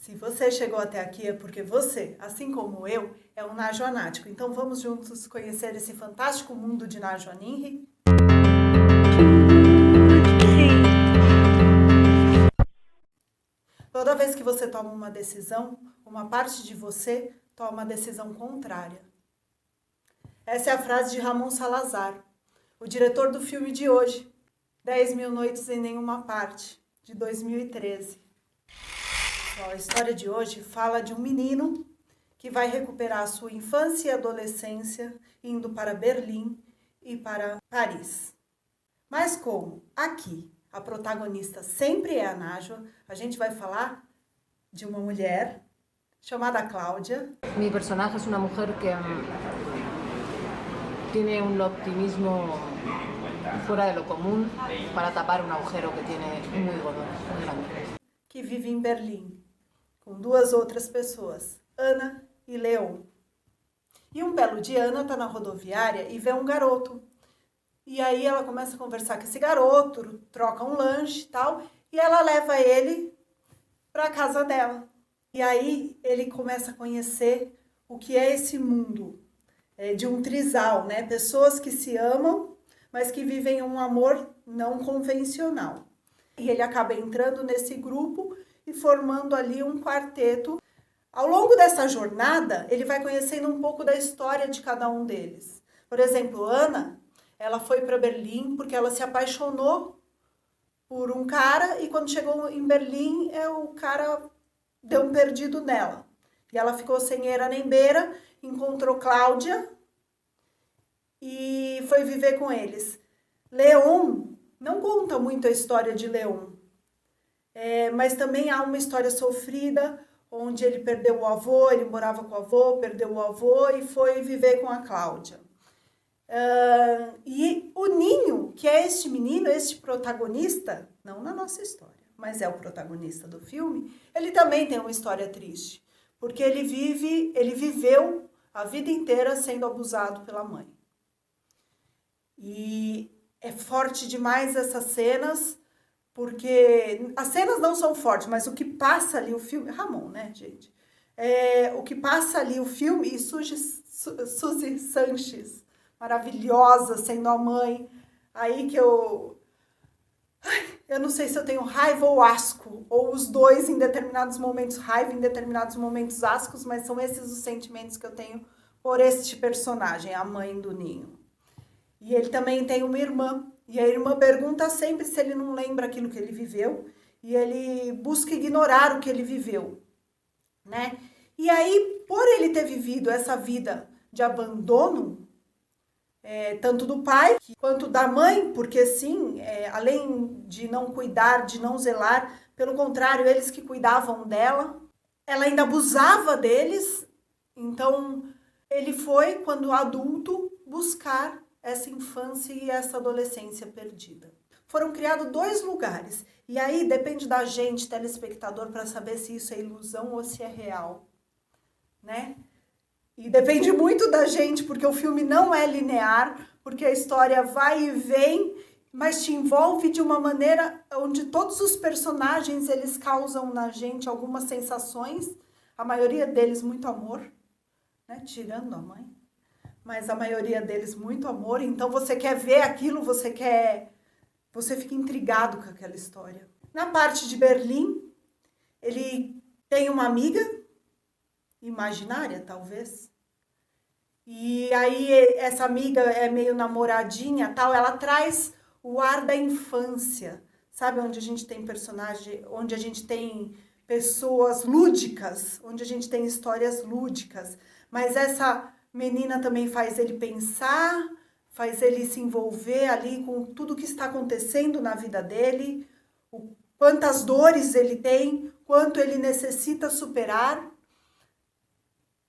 Se você chegou até aqui é porque você, assim como eu, é um najoanático. Então vamos juntos conhecer esse fantástico mundo de Najoaninri? Toda vez que você toma uma decisão, uma parte de você toma uma decisão contrária. Essa é a frase de Ramon Salazar, o diretor do filme de hoje, 10.000 Noites em Nenhuma Parte, de 2013. A história de hoje fala de um menino que vai recuperar a sua infância e adolescência indo para Berlim e para Paris. Mas como aqui a protagonista sempre é a Nájua, a gente vai falar de uma mulher chamada Cláudia. Mi personaje es una mujer que tiene un optimismo fuera de lo común para tapar un agujero que tiene muy gordo, muy grande. Que vive em Berlim, com duas outras pessoas, Ana e Leon. E um belo dia, Ana está na rodoviária e vê um garoto. E aí ela começa a conversar com esse garoto, troca um lanche e tal, e ela leva ele para a casa dela. E aí ele começa a conhecer o que é esse mundo de um trisal, né? Pessoas que se amam, mas que vivem um amor não convencional. E ele acaba entrando nesse grupo e formando ali um quarteto. Ao longo dessa jornada, ele vai conhecendo um pouco da história de cada um deles. Por exemplo, Ana, ela foi para Berlim porque ela se apaixonou por um cara e quando chegou em Berlim, o cara deu um perdido nela. E ela ficou sem eira nem beira, encontrou Cláudia e foi viver com eles. Leon, não conta muito a história de Leon, mas também há uma história sofrida, onde ele perdeu o avô, ele morava com o avô, perdeu o avô e foi viver com a Cláudia. E o Ninho, que é este menino, este protagonista, não na nossa história, mas é o protagonista do filme, ele também tem uma história triste, porque ele viveu a vida inteira sendo abusado pela mãe. E é forte demais essas cenas, porque as cenas não são fortes, mas o que passa ali o filme... Ramon, né, gente? O que passa ali o filme, e Suzy Sanches, maravilhosa, sendo a mãe, aí que eu não sei se eu tenho raiva ou asco, ou os dois em determinados momentos raiva, em determinados momentos ascos, mas são esses os sentimentos que eu tenho por este personagem, a mãe do Ninho. E ele também tem uma irmã, e a irmã pergunta sempre se ele não lembra aquilo que ele viveu, e ele busca ignorar o que ele viveu, né? E aí, por ele ter vivido essa vida de abandono, tanto do pai quanto da mãe, porque sim, além de não cuidar, de não zelar, pelo contrário, eles que cuidavam dela, ela ainda abusava deles, então ele foi, quando adulto, buscar essa infância e essa adolescência perdida. Foram criados 2 lugares, e aí depende da gente, telespectador, para saber se isso é ilusão ou se é real, né? E depende muito da gente, porque o filme não é linear, porque a história vai e vem, mas te envolve de uma maneira onde todos os personagens, eles causam na gente algumas sensações, a maioria deles muito amor, né? Tirando a mãe, mas a maioria deles muito amor, então você quer ver aquilo, você fica intrigado com aquela história. Na parte de Berlim, ele tem uma amiga, imaginária, talvez. E aí essa amiga é meio namoradinha, tal, ela traz o ar da infância, sabe? Onde a gente tem personagem, onde a gente tem pessoas lúdicas, onde a gente tem histórias lúdicas. Mas essa menina também faz ele pensar, faz ele se envolver ali com tudo que está acontecendo na vida dele, quantas dores ele tem, quanto ele necessita superar.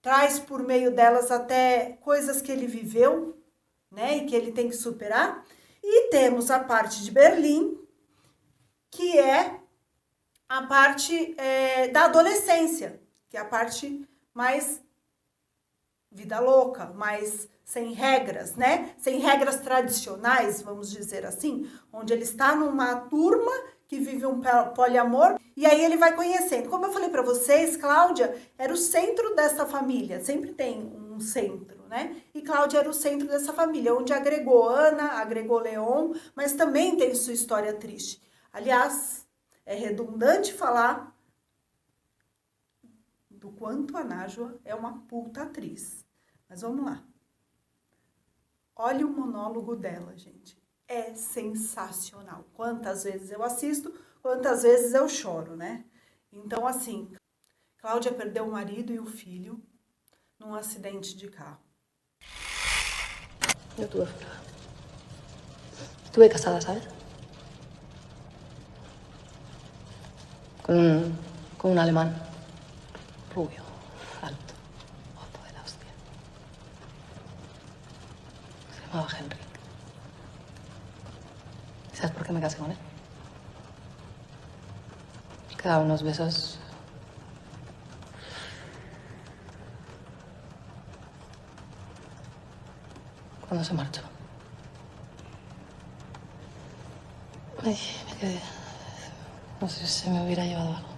Traz por meio delas até coisas que ele viveu, né, e que ele tem que superar. E temos a parte de Berlim, que é a parte da adolescência, que é a parte mais vida louca, mais sem regras, né? Sem regras tradicionais, vamos dizer assim, onde ele está numa turma que vive um poliamor, e aí ele vai conhecendo. Como eu falei para vocês, Cláudia era o centro dessa família, sempre tem um centro, né? E Cláudia era o centro dessa família, onde agregou Ana, agregou Leon, mas também tem sua história triste. Aliás, é redundante falar do quanto a Nájua é uma puta atriz. Mas vamos lá. Olha o monólogo dela, gente. É sensacional. Quantas vezes eu assisto, quantas vezes eu choro, né? Então, assim, Cláudia perdeu o marido e o filho num acidente de carro. Yo tuve fuga. Estuve casada, ¿sabes? Con un alemán. Rubio, alto, guapo de la hostia. Se llamaba Henry. ¿Sabes por qué me casé con él? Porque daba unos besos. Cuando se marchó. Ay, me quedé. No sé si me hubiera llevado algo.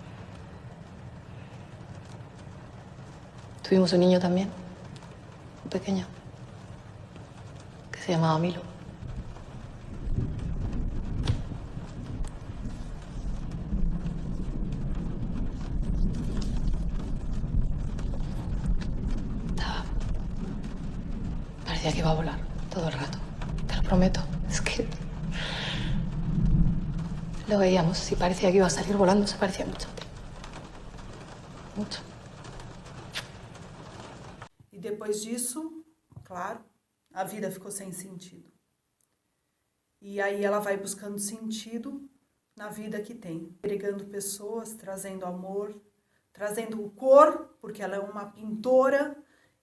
Tuvimos un niño también, un pequeño, que se llamaba Milo. Parecía que iba a volar todo el rato, te lo prometo. Es que lo veíamos y parecía que iba a salir volando, se parecía mucho. Mucho. E depois disso, claro, a vida ficou sem sentido. E aí ela vai buscando sentido na vida que tem, agregando pessoas, trazendo amor, trazendo cor, porque ela é uma pintora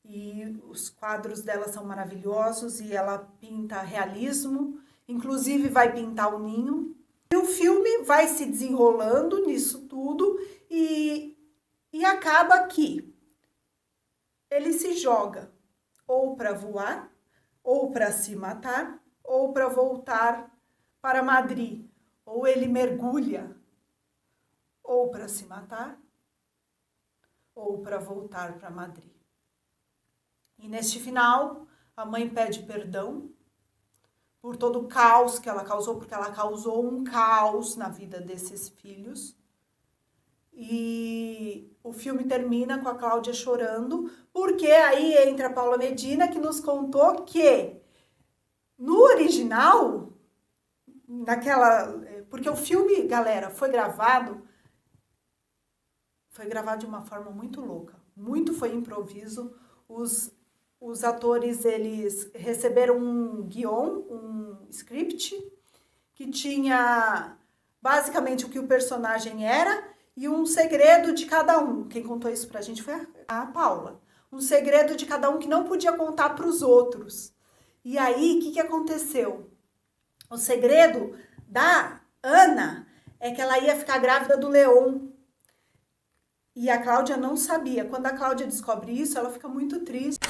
e os quadros dela são maravilhosos e ela pinta realismo, inclusive vai pintar o ninho. E o filme vai se desenrolando nisso tudo e acaba que ele se joga ou para voar, ou para se matar, ou para voltar para Madrid. Ou ele mergulha, ou para se matar, ou para voltar para Madrid. E neste final, a mãe pede perdão por todo o caos que ela causou, porque ela causou um caos na vida desses filhos. E o filme termina com a Cláudia chorando, porque aí entra a Paula Medina, que nos contou que no original, porque o filme, galera, foi gravado de uma forma muito louca, muito foi improviso. Os atores, eles receberam um guion, um script, que tinha basicamente o que o personagem era, e um segredo de cada um. Quem contou isso pra gente foi a Paula. Um segredo de cada um que não podia contar para os outros. E aí, o que aconteceu? O segredo da Ana é que ela ia ficar grávida do Leon. E a Cláudia não sabia. Quando a Cláudia descobre isso, ela fica muito triste.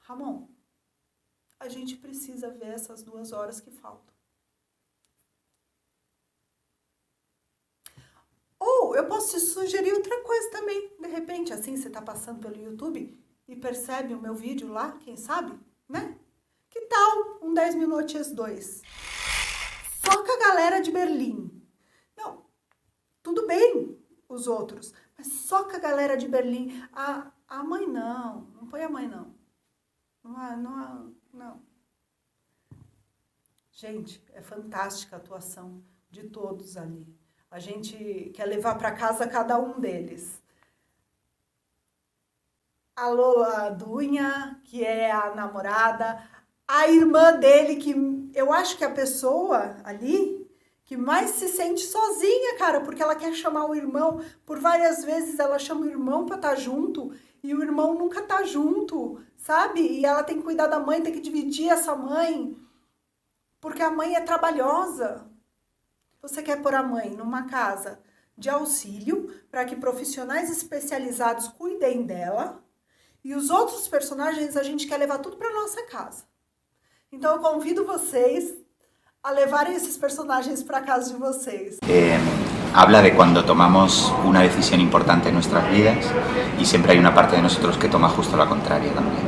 Ramon, a gente precisa ver essas 2 horas que faltam. Ou eu posso te sugerir outra coisa também. De repente, assim, você tá passando pelo YouTube e percebe o meu vídeo lá, quem sabe, né? Que tal um 10 Minutos 2? Só com a galera de Berlim. Não, tudo bem os outros, mas só com a galera de Berlim. A mãe não põe a mãe não. Não. Gente, é fantástica a atuação de todos ali. A gente quer levar para casa cada um deles. A Lola Dunha, que é a namorada, a irmã dele, que eu acho que é a pessoa ali que mais se sente sozinha, cara, porque ela quer chamar o irmão. Por várias vezes ela chama o irmão para estar junto e o irmão nunca tá junto, sabe? E ela tem que cuidar da mãe, tem que dividir essa mãe, porque a mãe é trabalhosa. Você quer pôr a mãe numa casa de auxílio para que profissionais especializados cuidem dela, e os outros personagens a gente quer levar tudo para nossa casa. Então eu convido vocês a levarem esses personagens para casa de vocês. Habla de cuando tomamos una decisión importante en nuestras vidas y siempre hay una parte de nosotros que toma justo la contraria también.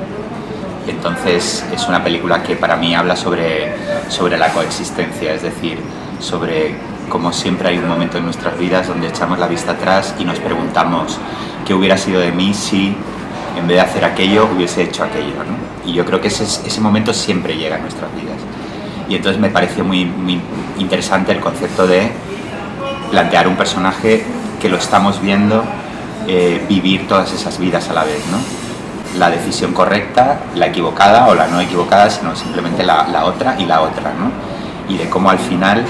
Entonces es una película que para mí habla sobre la coexistencia, es decir, sobre cómo siempre hay un momento en nuestras vidas donde echamos la vista atrás y nos preguntamos qué hubiera sido de mí si en vez de hacer aquello hubiese hecho aquello, ¿no? Y yo creo que ese momento siempre llega a nuestras vidas. Y entonces me pareció muy interesante el concepto de plantear un personaje que lo estamos viendo vivir todas esas vidas a la vez, ¿no? La decisión correcta, la equivocada o la no equivocada, sino simplemente la otra y la otra, ¿no? Y de cómo al final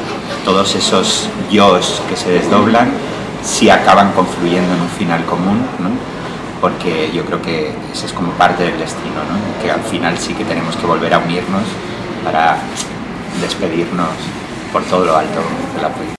todos esos yos que se desdoblan sí acaban confluyendo en un final común, ¿no? Porque yo creo que ese es como parte del destino, ¿no? Que al final sí que tenemos que volver a unirnos para despedirnos por todo lo alto de la película.